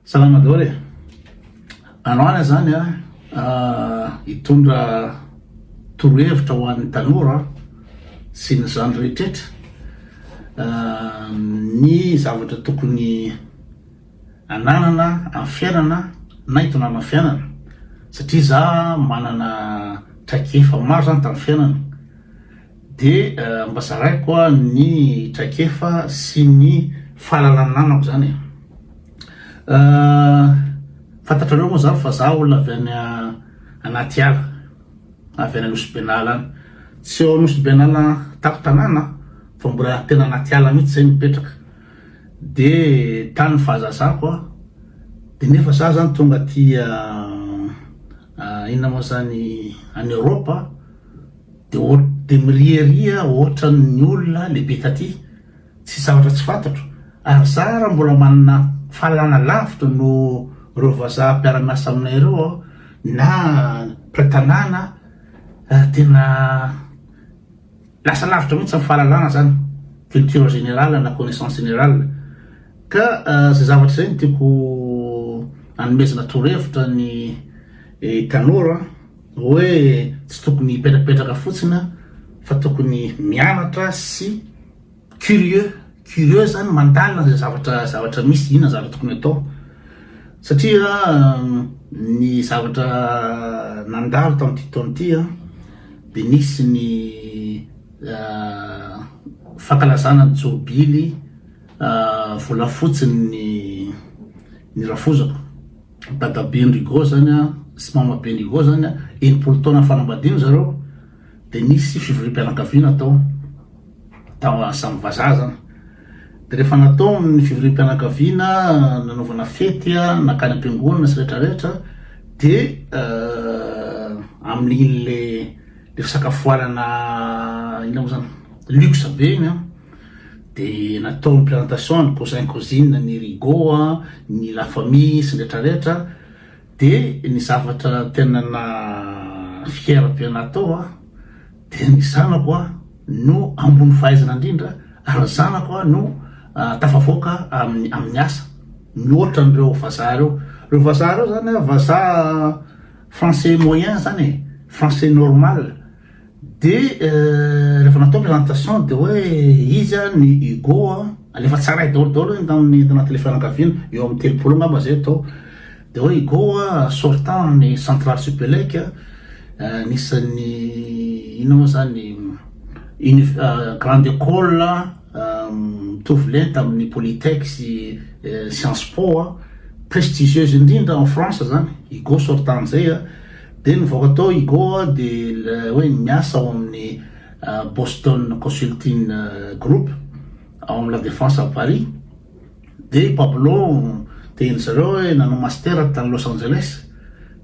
Salama daholo e. Anoana zany hitondra torohevitra ho an'ny tanora sy ny zany rehetrrehetra ny zavatra tokony ananana amin'ny fiainana na hitonana amin'ny fiainana, satria za manana traikefa maro zany tamin'ny fiainana, de mba zaraiko ny traikefa sy ny fahalalananako zany e. Fantatrareo moa zany fa za olona avy any anaty ala, avy any Anosibenala any, tsy eo Anosibenala tako tanàna fa mbola tena anaty ala mihitsy zay mipetraka. De tany fahazazako de nefa za zany tonga ty inona moa zany any Europa, de miriaria ohatra ny olona lehibe taty, tsy zavatra tsy fantatro, ary za raha mbola manana fahalana lavitra no reo vazaha mpiara-miasa aminay reo na mpitanàna, tena lasa lavitra mihitsy amin'ny fahalalana zany, culture générale na connaissance générale. Ka zay zavatra zay no tiako hanomezana torohevitra ny tanora hoe tsy tokony hipetrapetraka fotsiny fa tokony mianatra sy curieux zany mandalina zay zavatra misy, inona zavatra tokony atao, satria ny zavatra nandalo tamin'ity taona ity de nisy ny fankalazana ny jobily volafotsiny ny rafozako dadabe Ndrigo zany sy mamabe Ndrigo zany 80 taona fanambadiana zareo, de nisy fivorim-pianakaviana tao samy vazaha zany. De rehefa natao ny fivorim-pianakaviana, nanaovana fety nakany am-piangonana sy rehetrarehetra, de amin'iny le fisakafoanana ina moa zany luxe be iny de natao ny présentation ny cousin cousine ny Rigo ny la famille sy rehetrarehetra, de ny zavatra tena na fiera be natao de ny zanako no ambony fahaizana indrindra, ary zanako no tafavoaka amin'ny asa mihoatra n'ireo vazaha reo. Reo vazaha reo zany vazaha français moyen zany français normal. De rehefa natao présentation de hoe izy ny Hugo alefa tsara daholo tamin'ny anaty fianakaviana, eo amin'ny 30 ngamba zay atao, de hoe Hugo sortant ny centrale Supélec, nisan'ny ino moa zany grande école mitovy lenta amin'ny Polytech sy Sciences Po prestigieuse indrindra en France zany, Hugo sortant zay de nivoaka tao Hugo de hoe miasa ao amin'ny Boston Consulting Group ao amin'ny La Défense à Paris. De Pablo teny zareo hoe nanao master tany Los Angeles,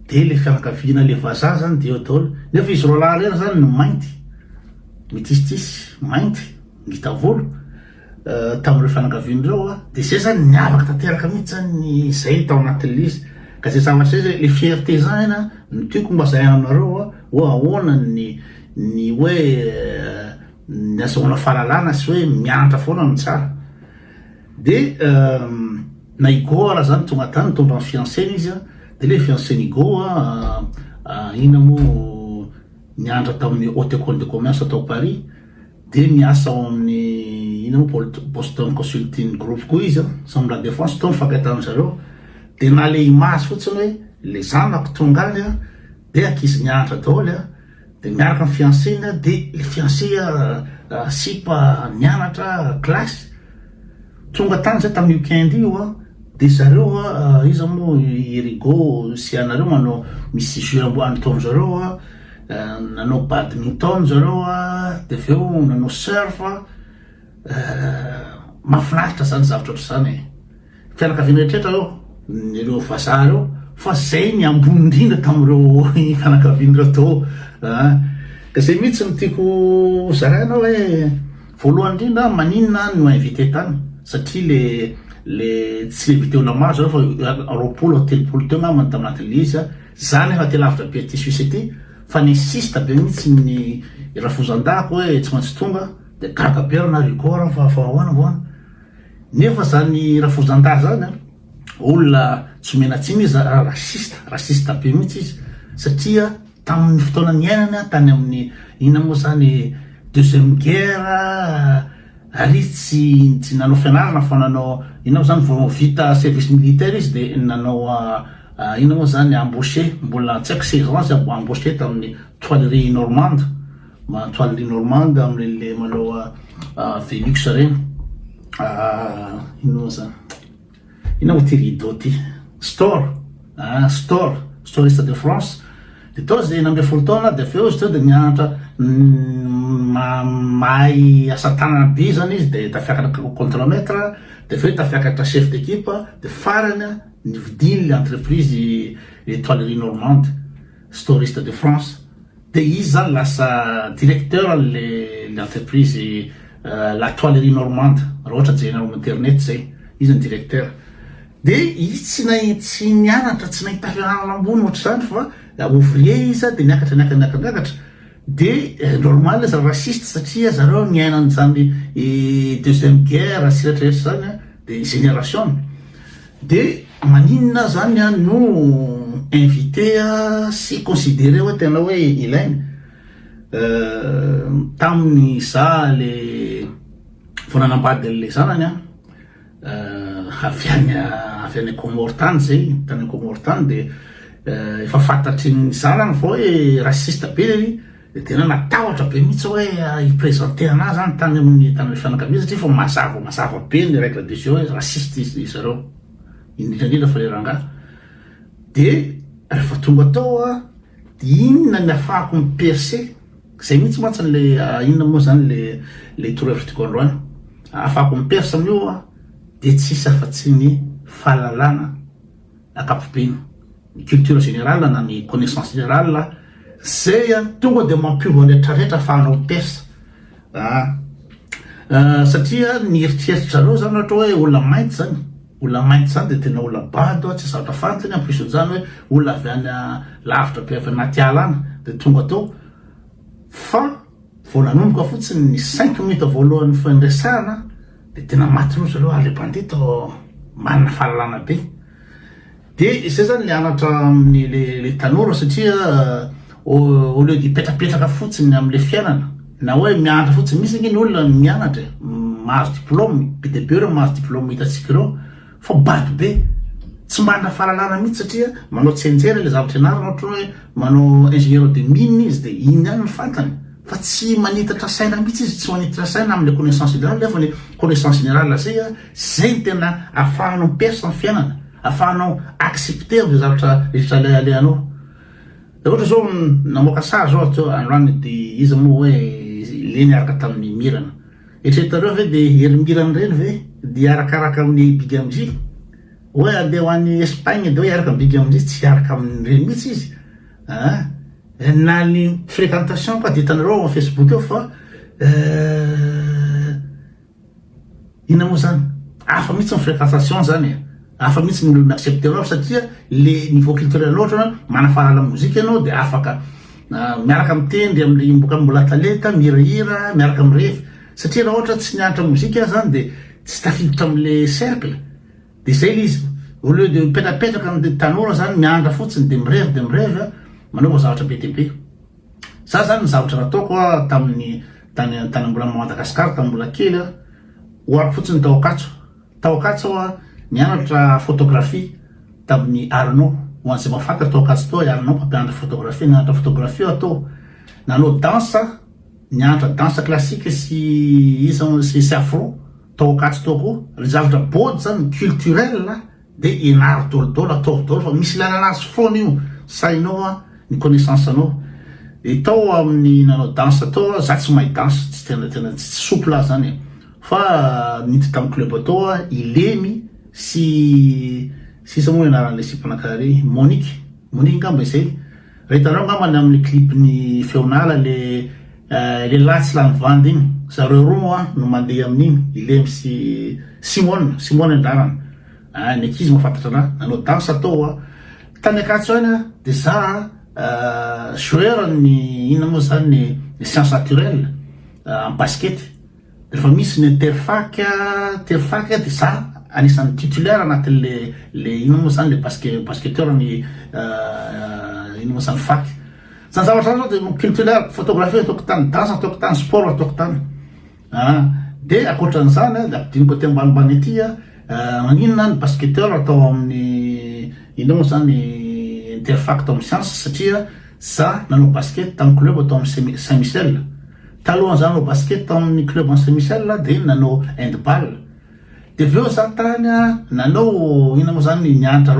de le fianakaviana le vazaha zany de eo daholo, nefa izy roa lahy reny zany no mainty mitisitrisy mainty ngita volo tamin'ireo fianakavian'ireo, de zay zany niavaka tanteraka mihitsy zany zay tao anatin'le izy. Ka zay zavatra zay le fierté zany no tiako mba zay aminareo hoe ahoana ny hoe ny azahoana fahalalana sy hoe mianatra foana no tsara. De na Hugo raha zany tonga tany mitondra ny fiancény izy, de le fiancény Hugo ina moa niandra tamin'ny Haute École de Commerce atao Paris, de miasa ao amin'ny ina moa Boston Consulting Group koa izy samy La Défense tao mifankahitana zareo. De na le image fotsiny hoe le zanako tonga any de ankizy nianatra daholo de miaraka amin'ny fiancény, de le fiancé sipa nianatra klasy tonga tany zay tamin'ny weekend io, de zareo izy moa Rigo sy anareo manao misy jeu amboany taony zareo, nanao badminton zareo, de aveo nanao surf, mahafinaritra zany zavatra ohatry zany fianakaviana rehetrarehetra reo ireo vazaha reo, fa zay ny ambony indrindra tamin'ireo fianakavian'ireo tao. Ka zay mihitsy no tiako zaraina hoe voalohany indrindra maninona no invité tany, satria le tsy invité ona maro zareo fa 20-30 teo ngamba taminatin'le izy, zany efa te lavitra be ty Suisse ty, fa n'insiste be mihitsy ny rafozan-dako hoe tsy maintsy tonga, de gargabe na Hugo raha fa ahoana, nefa zany rafozan-dahy zany olona tsy menatsiny izy rasista be mihitsy izy satria tamin'ny fotoana ny ainana tany amin'ny ina moa zany deuxième guerre ary tsy nanao fianarana fa nanao ina moa zany vao vita service militaire izy de nanao ina moa zany embauché mbola tsy haiko saison izy embauché tamin'ny toilerie normande toilerie normande amin'le manao Velux reny ina moa zany ina moa ty rideau ty storiste de France de tao zay nambe folo taona de feo izy teo de mianatra mahay asa tanana be zany izy de tafiakatra contremaître de feo tafiakatra chef d'équipe de farany nividiny le entreprise le toilerie normande storiste de France de izy zany lasa directeur l'entreprise la toilerie normande raha ohatra jerenao internet zay izy ny directeur de izy tsy nianatra tsy nahita fianarana ambony ohatra zany fa ouvrier izy de niakatra de normal za raciste satria zareo niainany zany deuxième guerre sy rehetrarehetra zany de génération de maninona zany no invité sy considéré hoe tena hoe ilainy tamin'ny za le vonanambady le zanany avy any Comore-tany zay tany Comore-tany de efa fantatry ny zanany fa hoe raciste be de tena natahotra be mihitsy hoe iprésente anazy zany tany amin'ny fianakavia satria fa mazava be ny règle de jeu raciste izy zareo indrindra fa le rangahy de rehefa tonga tao de inona ny ahafahako mipercé zay mihitsy mantsy le inona moa zany le torohevitiko androany ahafahako miperce amin'io de tsisy afa-tsy ny fahalalana ankapobeny ny culture générale na ny connaissance générale zay tonga de mampiova rehetrarehetra ahafahanao miperce satria ny eritreritry zareo zany ohatra hoe olona mainty zany de tena olona bado tsy zavatra fantany ampiso zany hoe olona avy any lavitra be avy anaty ala any de tonga tao fa vao nanomboka fotsiny ny 5 minutes voalohan'ny fandraisana de tena maty loatra zareo le bandito manana fahalalana be de zay zany le anatra amin'ny le tanora satria au lieu dipetrapetraka fotsiny am'le fiainana na hoe mianatra fotsiny misy ny olona mianatra mahazo diplôme be de be reo mahazo diplôme hitatsika reo fa bado be tsy manana fahalalana mihitsy satria manao tsenjery le zavatra ianarana ohatra hoe manao ingénieur de mine izy de iny ihany ny fantany fa tsy manitatra saina mihitsy izy tsy manitatra saina amin'le connaissance générale fa ny connaissance générale zay ny tena ahafahanao miperce amin'ny fiainana ahafahanao accepter le zavatra rehetra aleanao de ohatra zao namoaka sary zao atao androany de izy moa hoe le niaraka tamin'ny mirana eritreretareo ve de ery mirana reny ve de arakaraka amin'ny Big MJ hoe andeha ho any Espagne de hoe iaraka amin'ny Big MJ tsy iaraka amin'ny reny mihitsy izy na ny fréquentation koa de hitanareo amin'ny Facebook eo fa ina moa zany hafa mihitsy ny fréquentation zany hafa mihitsy ny olona accepté anao satria le niveau culturel ohatra mana fahalala mozika ianao de afaka miaraka mitendry am'le mboka mbola talenta mihirahira miaraka mirefy satria raha ohatra tsy nianatra mozika zany de tsy tafiditra am'le cercle de zay le izy au lieu de mipetrapetraka amin'ny tanora zany miandra fotsiny de mirevy manao zavatra be dia be za zany ny zavatra nataoko tamin'ny tany mbola Madagasikara tany mbola kely ohariko fotsiny tao Akatso nianatra photographie tamin'ny Arnaud ho an'izay mafantatra tao Akatso tao Arnaud mpampianatra photographie nianatra photographie atao nanao danse nianatra danse classique sy afro tao Akatso tao koa ry zavatra body zany culturel de ianary dolodolo atao dolo fa misy lalana azy foana io sainao ny connaissance anao de tao amin'ny nanao danse atao za tsy mahay danse tsy tena tsy souple zany fa nity tamin'ny club atao ilemy sy isa moa ianaran'le sipanakary Monique ngamba izay rehetanao ngambany amin'ny clipny feonala le latsy lany vandy igny zareo roa no mandeha amin'igny ilemy sy Simone andarana ny ankizy mafantatra anahy nanao danse atao tany Akatso any de za joueur ny ina moa zany ny science naturelle en basket de rehefa misy ny terfac de za anisan'ny titulaire anatin'le ino moa zany le basketteur ny ino moa zany faky. Zany zavatra zao de culturel, photographie ataoko tany, danse ataoko tany, sport ataoko tany. De akoatran'izany de ampidiniko aty ambanimbany aty maninona ny basketteur atao amin'ny ino moa zany interfac atao amin'ny science satria za nanao basket tamin'ny club atao amin'ny Saint-Michel. Talohan'izany nanao basket tamin'ny club en Saint-Michel de nanao handball. De aveo za tany nanao ino moa zany nianatra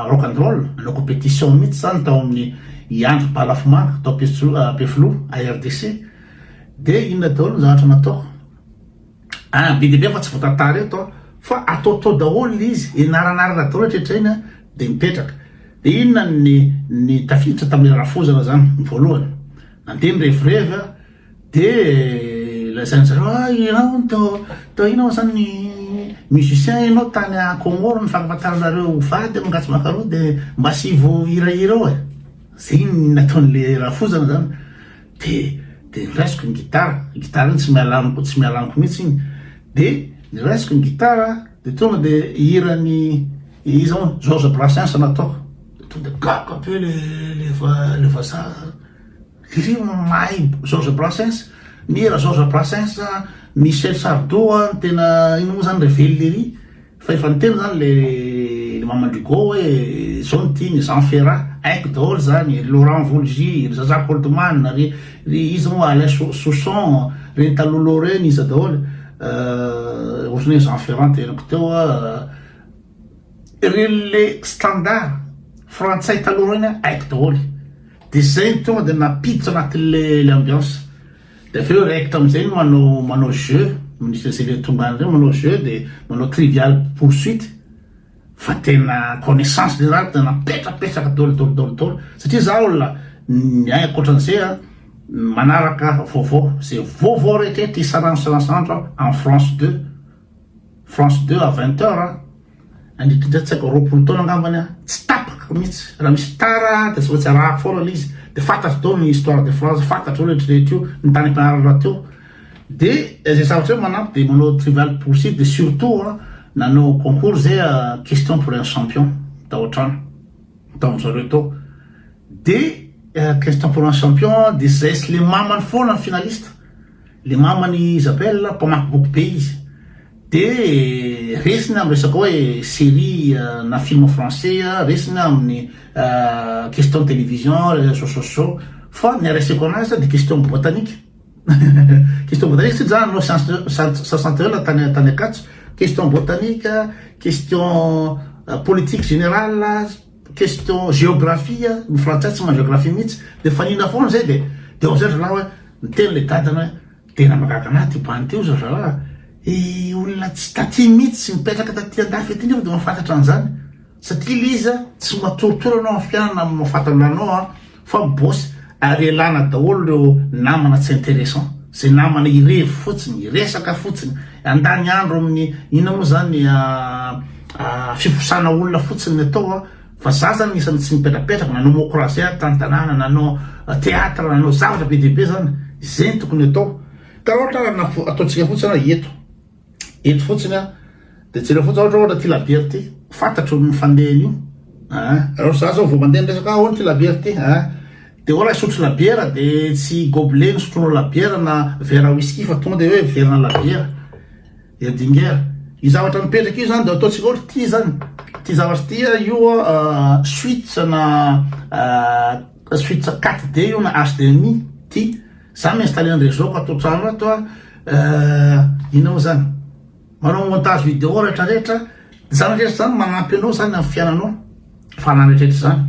rock and roll, nanao compétition mihitsy zany tao amin'ny iandro balafomanga tao Peflo à RDC. De inona daholo zavatra natao be dia be fa tsy voatantara eto fa ataotao daholo izy enaranarana daholo hatrehatrany de mipetraka. De inona ny tafiditra tamin'ny rafozana zany voalohany nandeha mirevirevy de lazainy zareo ianao tao ino zany musicien ianao tany Comore ny fahafantaranareo vady mangatsy makarao de mba sivo hirahira ao zay nataon'le rafozana zany de niraisiko ny gitara iny tsy mialaniko mihitsy iny de niraisiko ny gitara de tonga de hirany izy Georges Brassens natao de tonga de gaka be le vazaha ry mahay Georges Brassens mihira Georges Brassens Michel Sardou tena ino moa zany revellerie fa efa niteny zany le Mamadou hoe zao nitiny Jean Ferrat haiko daholo zany Laurent Voulzy ry Jacques Goldman ry izy moa Alain Souchon reny talolo reny izy daholo ohatrany Jean Ferrat tenako teo le standard frantsay taloha reny haiko daholo de zay tonga de napiditra anatin'le ambiance. De aveo raiky tam'izay manao jeu misy le tongany reny manao jeu de manao trivial poursuite fa tena connaissance générale tena petrapetraka daholo satria za olona miay akoatran'izay manaraka vaovao zay vaovao rehetrarehetra isanandro en France 2 à 20h andritrindray tsy haiko roapolo taona angambany tsy tapaka mihitsy raha misy tara de tsy voatsy arahako foana izy de fantatro dao ny histoire de France fantatro rehetrarehetra io ny tany ampianarana teo de zay zavatra io manampy de manao trivial poursuite de surtout nanao concours zay question pour un champion tao an-trano tao amin'zareo tao de question pour un champion de zay sy le mamany foana ny finaliste le mamany Isabelle mpamaky boky be izy de resiny amin'ny resaka hoe série na film français resiny amin'ny question télévision réseaux sociaux fa niareseko anazy de question botanique question botanique tsy zany no science tany akatso question botanique question politique générale question géographie ny frantsay tsy ma géographie mihitsy de fanina foana zay de zay zalahy hoe miteny le dadany hoe tena makaka anahy ty bany teo zao zalahy olona tsy taty mihitsy mipetraka taty andafy ety de mafantatra an'izany satria le izy tsy matoritory anao amin'ny fianana mahafantana anao fa bosy ary elana daholo reo namana tsy intéressant zay namana irevo fotsiny iresaka fotsiny andany andro amin'ny ina moa zany fifosana olona fotsiny atao fa za zany isany tsy mipetrapetraka nanao mocrasia tantanana nanao théâtre nanao zavatra be deaibe zany zay ny tokony atao ka ohatra ataotsika fotsiny eto fotsiny de tsira fotsiny ohatra ty labiera ty fantatro ny fandehany io alors za zao vao mandeha resaka ahoana ty labiera ty de ola isotro labiera de tsy gobelet nisotronao labiera na vera whisky fa tonga de hoe verana labiera edingera i zavatra mipetraky io zany de ataotsika ohatra ty zany ty zavatra ty io suite na suite 4D io na HDMI ty za mi-installé ny réseau ko atao trano ato inao zany manao montage vidéo rehetrarehetra zany rehetra zany manampy anao zany amin'ny fiainanao fananrehetrarehetra zany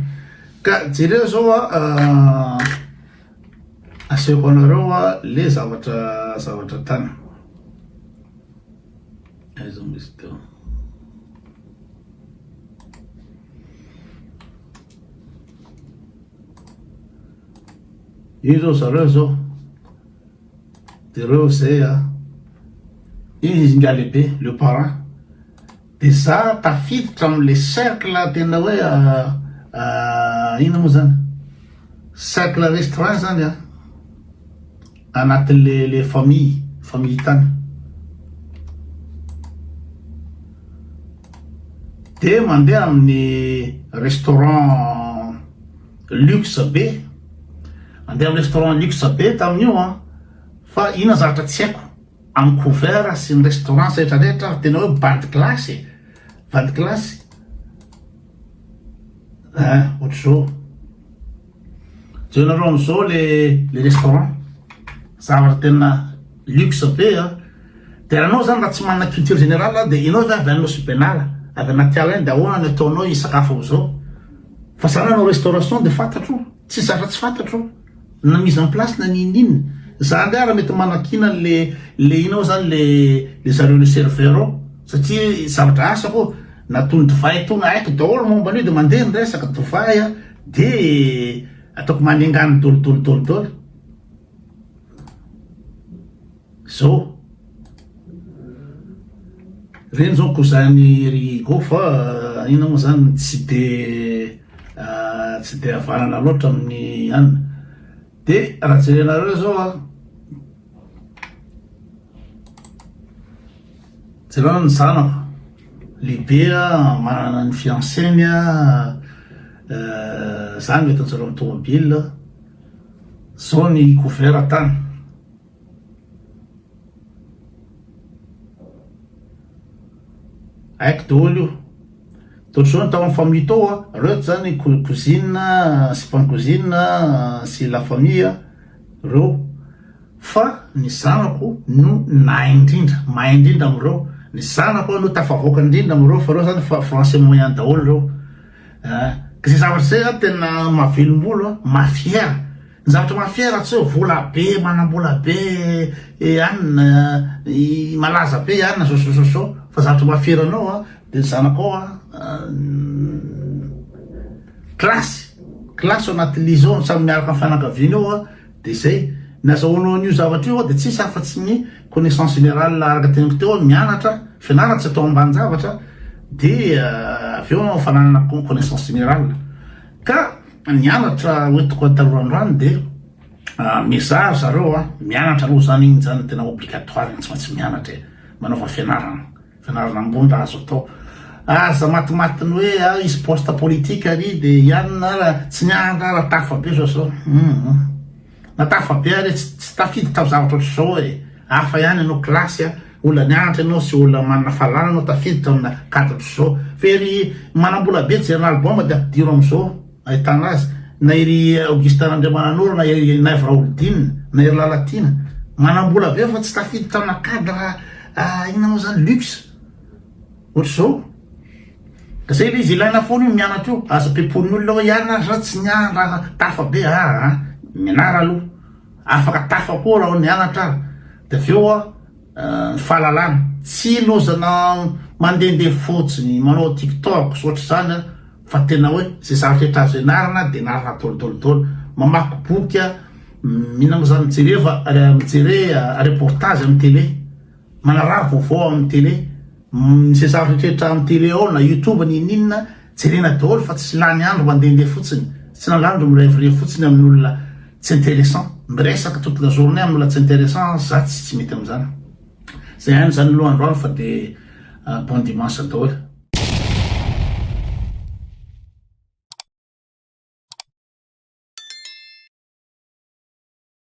ka jereo zao asehoko anareo le zavatra tany zao misy teo io zao zareo zao de reo zay izy nga lehibe le parent de za tafiditra am'le cercle tena hoe ino moa zany cercle restreint zany anatin'le famille tany de mandeha amin'ny restaurant luxe be, mandeha amin'ny restaurant luxe be tamin'io a, fa ina zavatra tsy haiko amin'ny couvert sy ny restaurant rehetrarehetra tena hoe bas de classe ohatra zao jenareo am'izao le restaurant zavatra tena luxe be a, de anao zany raha tsy manana culture générale de inao zany avy anao sy benala avy anaty ala iny de ahoana ny ataonao isakafo am'izao, fa zany anao restauration de fantatro tsy zavatra tsy fantatro na mise en place na ninina za ndray raha mety manakina le inao zany le zareo le serveur ao satria zavatra asako natony divay tony haiko daholo momba an'io de mandeha nyresaka divay a de ataoko manengany dolodolodolodolo zao reny zao ko zany rigo fa ina moa zany tsy de avanana loatra amin'ny anina de raha jerenareo zao a jereo ny zanako lehibe a manana ny fianceny a zany mety anjareo amin'ny tomobile zao ny couvert tany haiko daholo io tohatry zao ny tao amin'ny famille tao a reo zany cousine sy pan-cousine sy la famille reo, fa ny zanako no nahay indrindra am'ireo, ny zanako no tafavoaka indrindra am'ireo fa reo zany français moyen daholo reo ka zay zavatra zay a tena mahavelombolo mafiera, ny zavatra mafiera tsy hoe vola be manam-bola be anina malaza be anina zao fa zavatra mafiera anao a de ny zanako ao a klasy ao anaty lizy ao samy miaraka amin'ny fianakaviana ao a de zay nazahoanao an'io zavatra io a de tsisy afa-tsy ny connaissance générale araka tenako teo mianatra fianarana tsy atao ambany zavatra de avy eo fananana connaissance générale ka nianatra hoentiko talohandrano de message zareo a mianatra aloha zany igny zany tena obligatoire tsy maintsy mianatra manaova fianarana ambony raha azo atao aza matimatiny hoe izy poste politique ary de ianina raha tsy nianatra raha tafa be zao na tafa be ary tsy tafidy tao zavatra ohatry zao hafa ihany anao klasy a olona nianatra ianao sy olona manana fahalalana anao tafiditra amina cadre zao fery manam-bola be jery album de ampidiro am'izao ahitana azy na iry Augustin Andriamanan'olo na iry Naivra Oldine na iry Lalatina manam-bola be fa tsy tafiditra amina cadre ina moa zany luxe ohatra zao ka zay le izy ilaina foana io mianatra io aza ampiapon'olona hoe ianina za tsy nianatra tafa be mianara aloha afaka tafa koa raha nianatra de avy eo ny fahalalana tsy lozana mandehandeha fotsiny manao tiktok sy ohatra zany fa tena hoe zay zavatra rehetra azo ianarana de ianarana daholo mamaky boky mihina moa zany mijery reportage amin'ny télé manarary vaovao amin'ny télé zay zavatra rehetra amin'ny télé ao na youtube ninina jerena daholo fa tsy lany andro mandehandeha fotsiny tsy nalandro mirevire fotsiny amin'olona tsy intéressant miresaka toute la journée amin'olona tsy intéressant za tsy mety am'zany zay ihany zany aloha androany fa de bon dimanche daholo.